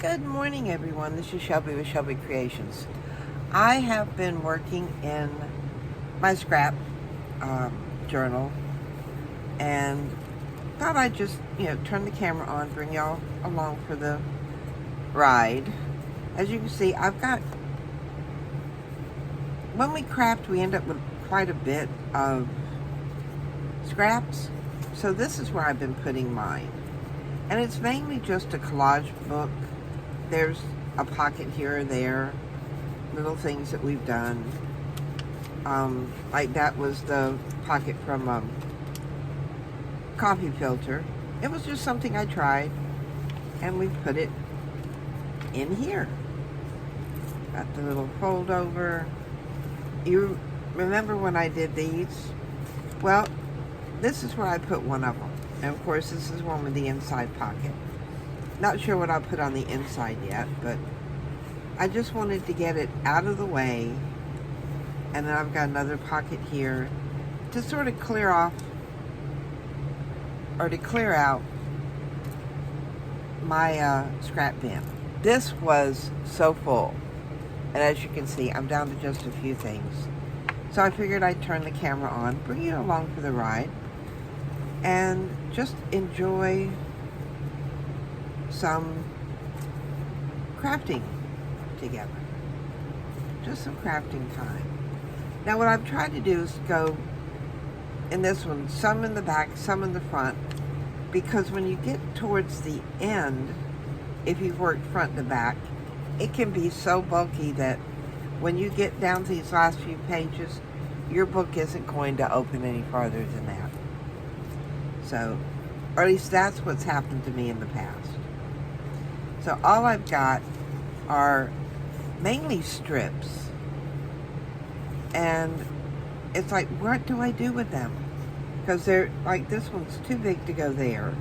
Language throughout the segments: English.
Good morning, everyone. This is Shelby with Shelby Creations. I have been working in my scrap journal and thought I'd just, turn the camera on, bring y'all along for the ride. As you can see, when we craft, we end up with quite a bit of scraps. So this is where I've been putting mine. And it's mainly just a collage book. There's a pocket here or there, little things that we've done. Like that was the pocket from a coffee filter. It was just something I tried, and we put it in here. Got the little fold over. You remember when I did these? Well, this is where I put one of them. And of course, this is one with the inside pocket. Not sure what I'll put on the inside yet, but I just wanted to get it out of the way. And then I've got another pocket here to sort of clear off, or to clear out my scrap bin. This was so full. And as you can see, I'm down to just a few things. So I figured I'd turn the camera on, bring you along for the ride, and just enjoy some crafting together. Just some crafting time. Now what I've tried to do is go in this one, some in the back, some in the front, because when you get towards the end, if you've worked front to back, it can be so bulky that when you get down to these last few pages, your book isn't going to open any farther than that. So, or at least that's what's happened to me in the past. So all I've got are mainly strips. And it's like, what do I do with them? Because they're like, this one's too big to go there.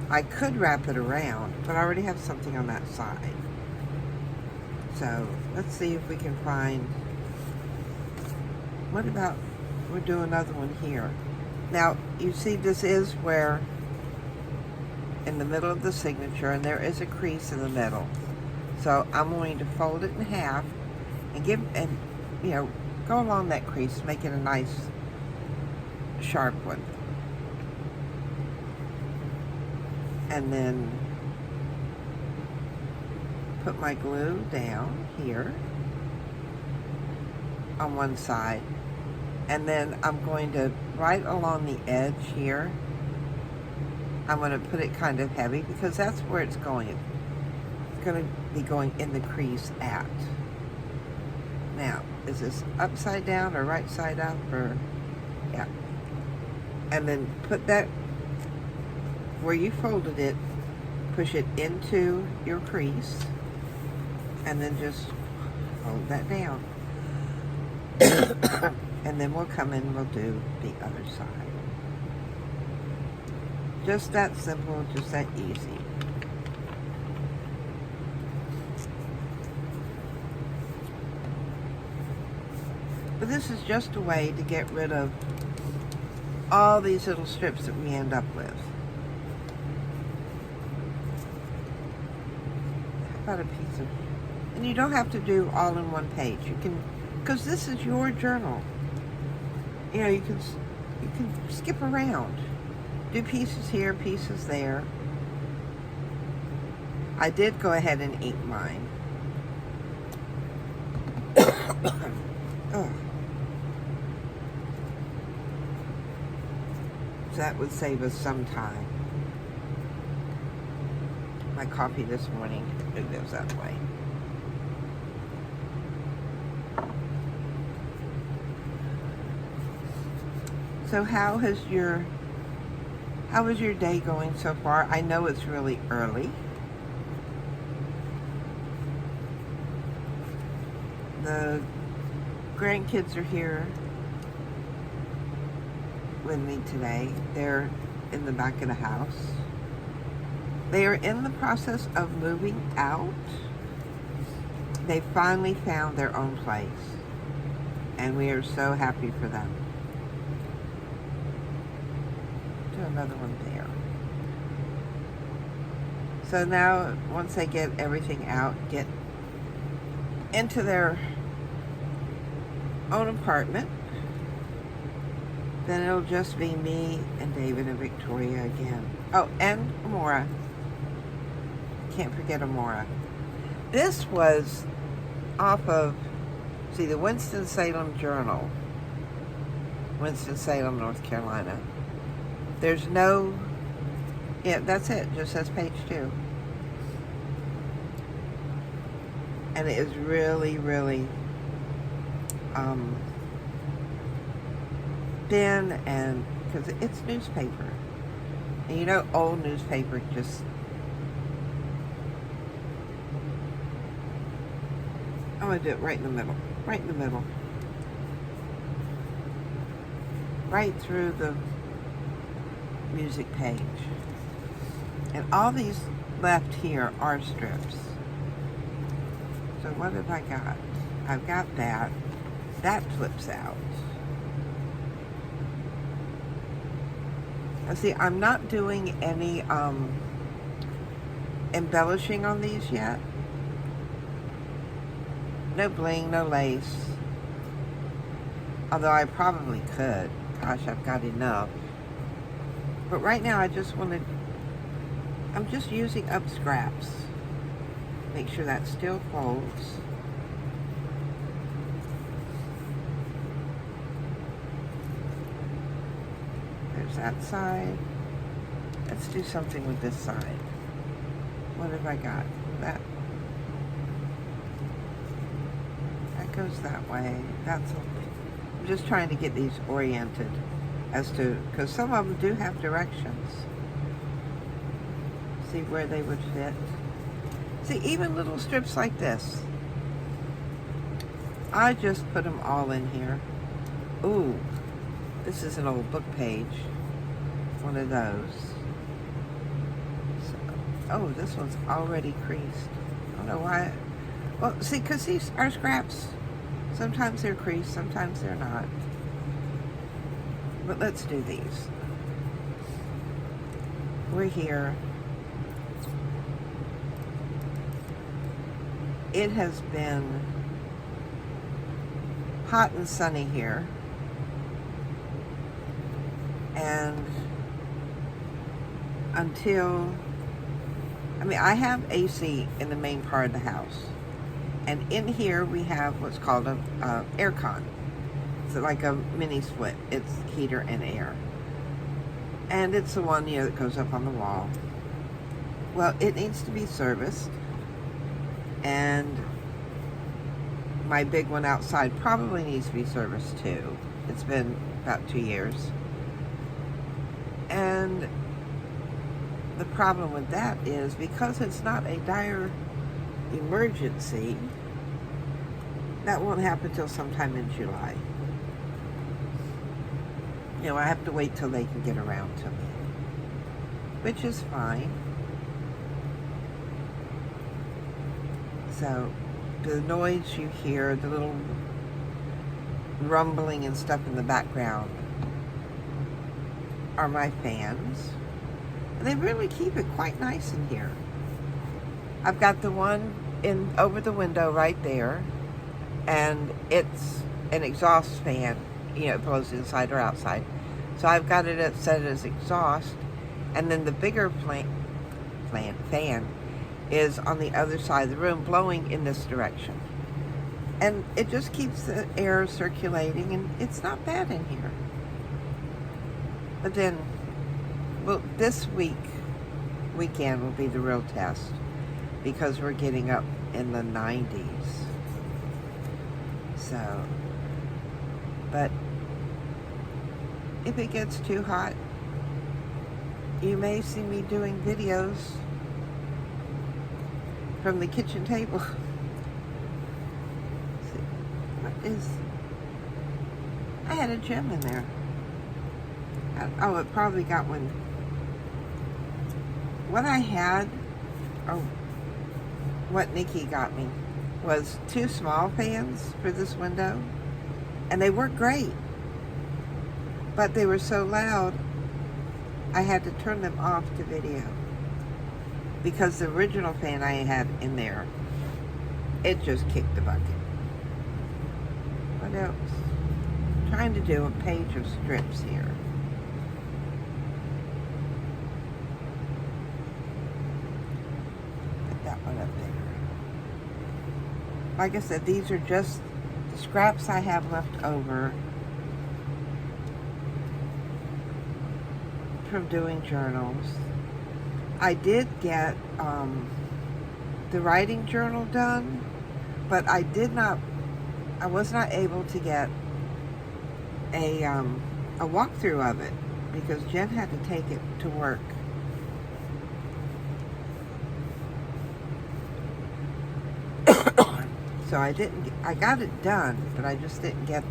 I could wrap it around, but I already have something on that side. So let's see if we can find, what about, we'll do another one here. Now, you see this is where, in the middle of the signature, and there is a crease in the middle. So I'm going to fold it in half and go along that crease, make it a nice, sharp one. And then put my glue down here on one side. And then I'm going to, right along the edge here, I'm going to put it kind of heavy because that's where it's going. It's going to be going in the crease at. Now, is this upside down or right side up or, yeah. And then put that, where you folded it, push it into your crease, and then just hold that down. And then we'll come in and we'll do the other side. Just that simple, just that easy. But this is just a way to get rid of all these little strips that we end up with. How about a piece of, and you don't have to do all in one page. You can, because this is your journal. You can skip around. Do pieces here, pieces there. I did go ahead and ink mine. Oh. So that would save us some time. My coffee this morning, it goes that way. So how is your day going so far? I know it's really early. The grandkids are here with me today. They're in the back of the house. They are in the process of moving out. They finally found their own place, and we are so happy for them. Do another one there. So now, once they get everything out, get into their own apartment, then it'll just be me and David and Victoria again. Oh, and Amora. Can't forget Amora. This was off of, see, the Winston-Salem Journal. Winston-Salem, North Carolina. There's no, yeah, that's it. Just says page 2. And it is really, really thin, and because it's newspaper. And you know, old newspaper just, I'm going to do it right in the middle. Right in the middle. Right through the music page. And all these left here are strips. So what have I got? I've got that. That flips out. Now see, I'm not doing any embellishing on these yet. No bling, no lace. Although I probably could. Gosh, I've got enough. But right now I just wanted, I'm just using up scraps. Make sure that still folds. There's that side. Let's do something with this side. What have I got? That goes that way. That's okay. I'm just trying to get these oriented as to, because some of them do have directions. See where they would fit. See, even little strips like this, I just put them all in here. Ooh, this is an old book page. One of those. So, oh, this one's already creased. I don't know why. Well, see, because these are scraps. Sometimes they're creased, sometimes they're not. But let's do these. We're here. It has been hot and sunny here. And until, I mean, I have AC in the main part of the house. And in here we have what's called a air con. It's like a mini split. It's heater and air. And it's the one, you know, that goes up on the wall. Well, it needs to be serviced. And my big one outside probably needs to be serviced too. It's been about 2 years. And the problem with that is because it's not a dire emergency, that won't happen till sometime in July. You know, I have to wait till they can get around to me, which is fine. So the noise you hear, the little rumbling and stuff in the background, are my fans. And they really keep it quite nice in here. I've got the one in over the window right there, and it's an exhaust fan. You know, it blows inside or outside. So I've got it set as exhaust, and then the bigger fan is on the other side of the room, blowing in this direction. And it just keeps the air circulating, and it's not bad in here. But then, well, this weekend will be the real test, because we're getting up in the 90s. So, but if it gets too hot, you may see me doing videos from the kitchen table. See, what is, I had a gem in there. Oh, it probably got one. What I had, or what Nikki got me, was 2 small fans for this window, and they work great, but they were so loud I had to turn them off to video. because the original fan I had in there, it just kicked the bucket. What else? I'm trying to do a page of strips here. Put that one up there. Like I said, these are just the scraps I have left over from doing journals. I did get the writing journal done, but I was not able to get a walkthrough of it because Jen had to take it to work. So I got it done, but I just didn't get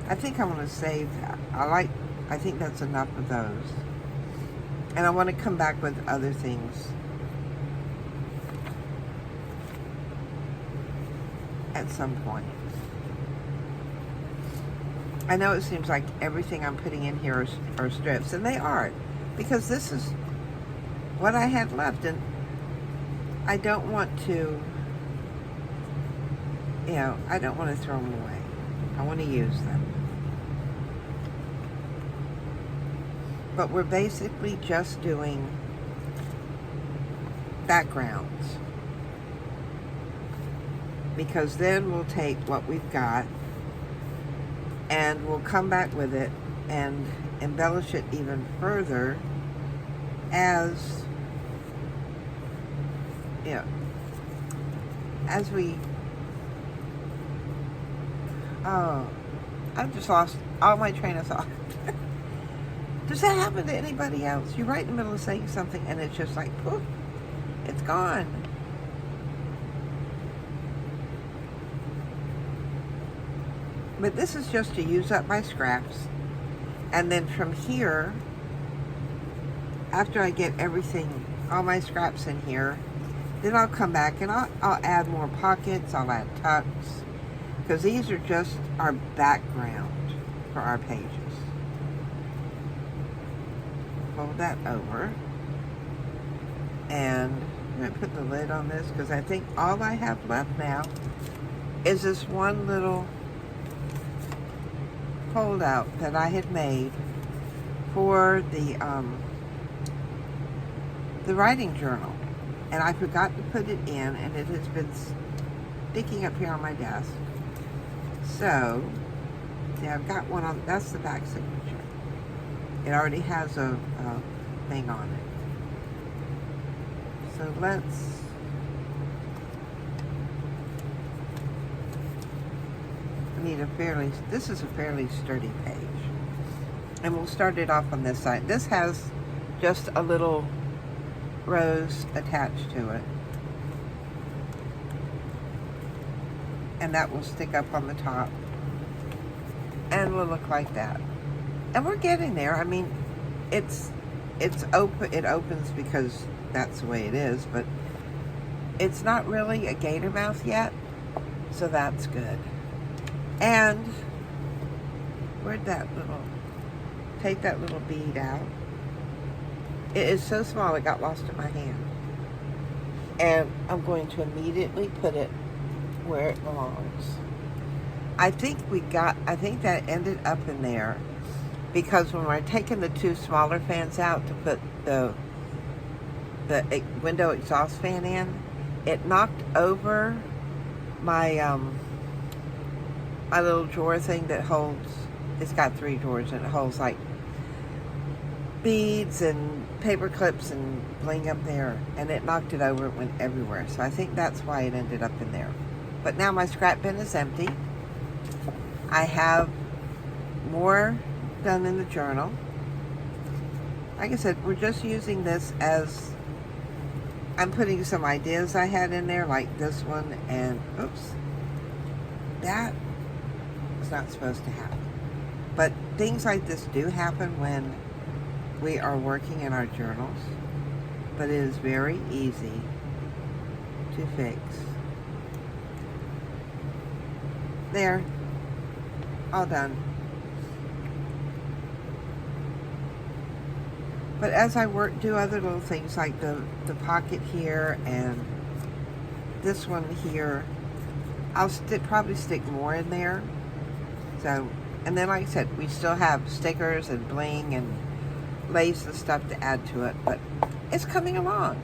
I think I'm going to save that. I think that's enough of those. And I want to come back with other things at some point. I know it seems like everything I'm putting in here are strips, and they are, because this is what I had left, and I don't want to, I don't want to throw them away. I want to use them. But we're basically just doing backgrounds, because then we'll take what we've got and we'll come back with it and embellish it even further as we I've just lost all my train of thought. Does that happen to anybody else? You're right in the middle of saying something and it's just like poof, it's gone. But this is just to use up my scraps. And then from here, after I get everything, all my scraps in here, then I'll come back and I'll add more pockets, I'll add tucks, because these are just our background for our pages. Fold that over. And I'm going to put the lid on this because I think all I have left now is this one little fold out that I had made for the writing journal, and I forgot to put it in, and it has been sticking up here on my desk. So, see, I've got one on. That's the back signature. It already has a thing on it. So let's. This is a fairly sturdy page. And we'll start it off on this side. This has just a little rose attached to it. And that will stick up on the top. And will look like that. And we're getting there. I mean, it's open. It opens because that's the way it is, but it's not really a gator mouth yet. So that's good. And take that little bead out. It is so small it got lost in my hand. And I'm going to immediately put it where it belongs. I think that ended up in there because when we're taking the two smaller fans out to put the window exhaust fan in, it knocked over my my little drawer thing that holds, it's got 3 drawers and it holds like beads and paper clips and bling up there, and it knocked it over. It went everywhere. So I think that's why it ended up in there. But now my scrap bin is empty. I have more done in the journal. Like I said, we're just using this as, I'm putting some ideas I had in there, like this one, and oops, that was not supposed to happen. But things like this do happen when we are working in our journals, but it is very easy to fix. There, all done. But as I do other little things like the pocket here and this one here, I'll probably stick more in there. So, and then like I said, we still have stickers and bling and lace and stuff to add to it, but it's coming along.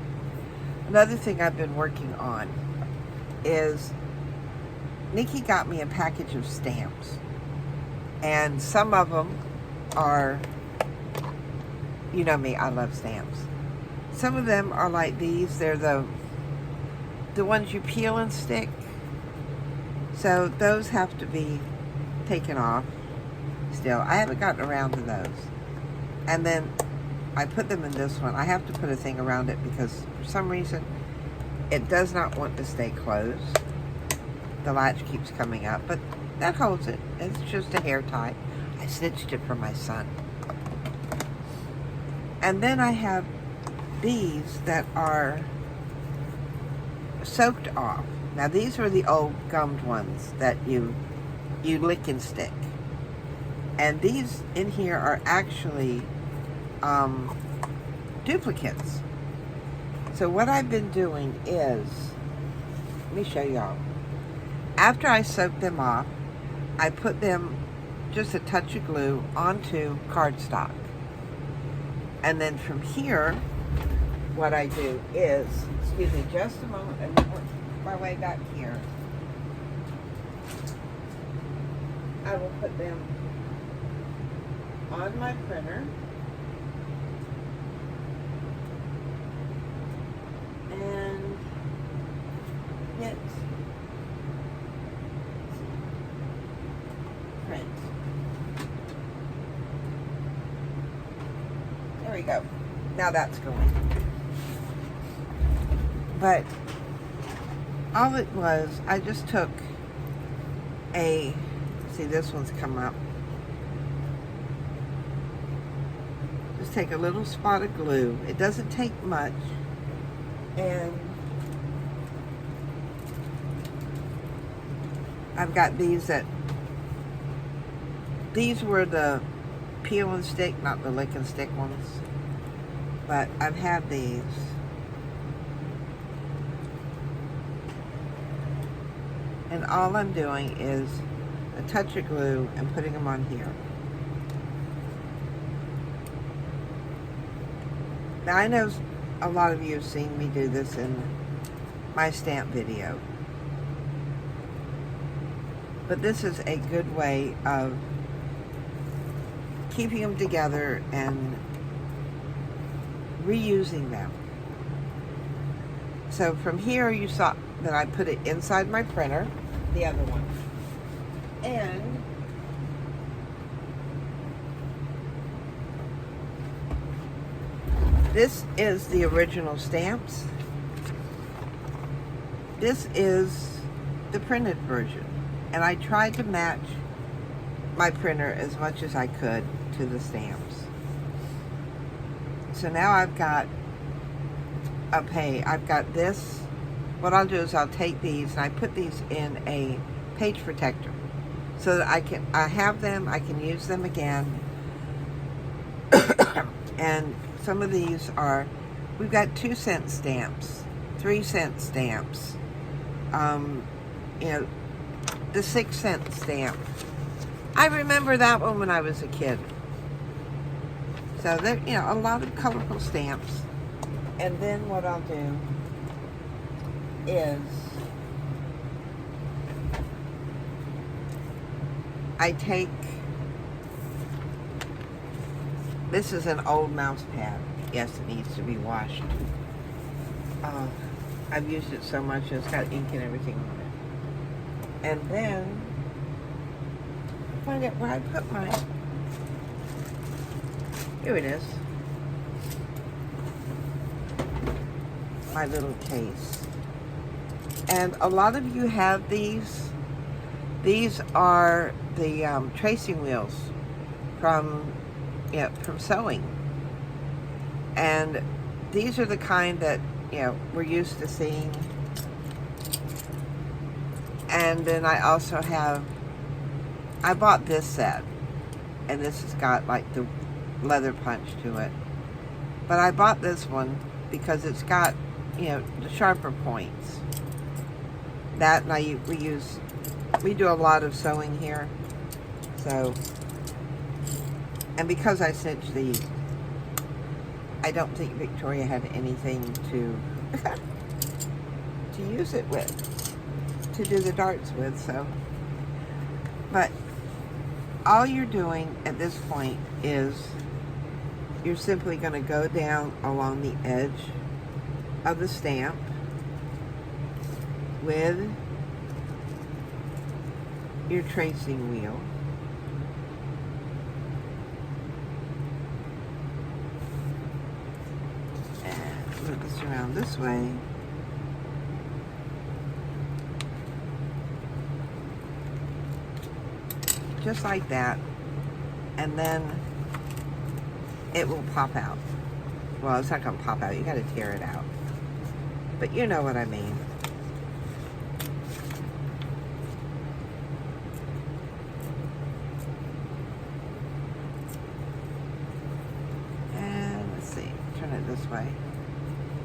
Another thing I've been working on is Nikki got me a package of stamps, and some of them are, you know me, I love stamps. Some of them are like these. They're the ones you peel and stick. So those have to be taken off still. I haven't gotten around to those. And then I put them in this one. I have to put a thing around it because for some reason it does not want to stay closed. The latch keeps coming up, but that holds it. It's just a hair tie. I stitched it for my son. And then I have these that are soaked off. Now these are the old gummed ones that you lick and stick. And these in here are actually duplicates. So what I've been doing is, let me show y'all. After I soak them off, I put them, just a touch of glue, onto cardstock. And then from here, what I do is, excuse me just a moment, and work my way back here. I will put them on my printer. And hit print. There we go. Now that's going. But all it was, I just took see, this one's come up. Just take a little spot of glue. It doesn't take much. And I've got these these were the peel and stick, not the lick and stick ones. But I've had these. And all I'm doing is a touch of glue and putting them on here. Now I know a lot of you have seen me do this in my stamp video. But this is a good way of keeping them together and reusing them. So from here you saw that I put it inside my printer, the other one. And this is the original stamps. This is the printed version. And I tried to match my printer as much as I could to the stamps. So now I've got I've got this. What I'll do is I'll take these and I put these in a page protector so that I have them, I can use them again. And some of these are, we've got 2-cent stamps, 3-cent stamps, you know, the 6-cent stamp. I remember that one when I was a kid. So there, you know, a lot of colorful stamps. And then what I'll do is I take, this is an old mouse pad. Yes, it needs to be washed. I've used it so much, it's got ink and everything on it. And then, find out where I put my, here it is. My little case. And a lot of you have these. These are the tracing wheels from sewing. And these are the kind that, you know, we're used to seeing. And then I also have, I bought this set. And this has got like the leather punch to it. But I bought this one because it's got, you know, the sharper points. That, and we do a lot of sewing here. So, and because I cinched these, I don't think Victoria had anything to to use it with, to do the darts with, so. But all you're doing at this point is you're simply going to go down along the edge of the stamp with your tracing wheel. And move this around this way. Just like that. And then it will pop out. Well, it's not going to pop out. You got to tear it out. But you know what I mean. And let's see. Turn it this way.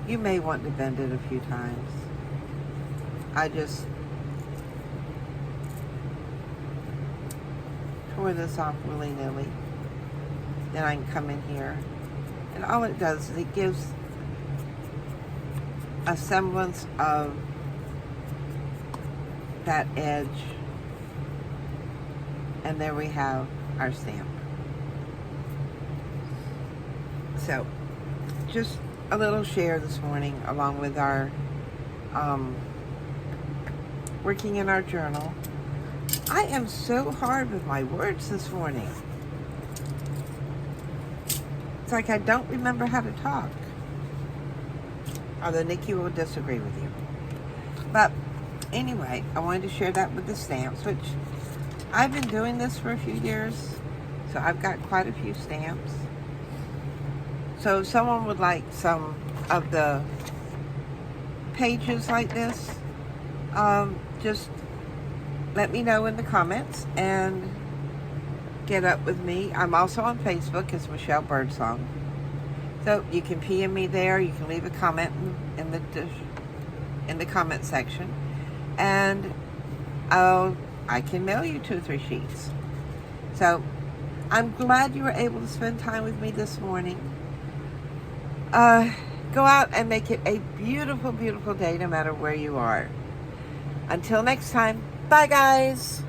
You may want to bend it a few times. I just tore this off willy-nilly. Then I can come in here, and all it does is it gives a semblance of that edge, and there we have our stamp. So just a little share this morning along with our working in our journal. I am so hard with my words this morning. It's like I don't remember how to talk. Although Nikki will disagree with you. But anyway, I wanted to share that with the stamps, which I've been doing this for a few years. So I've got quite a few stamps. So if someone would like some of the pages like this, just let me know in the comments and get up with me. I'm also on Facebook as Michelle Birdsong. So you can PM me there. You can leave a comment in the comment section, and I can mail you 2 or 3 sheets. So I'm glad you were able to spend time with me this morning. Go out and make it a beautiful, beautiful day no matter where you are. Until next time, bye guys.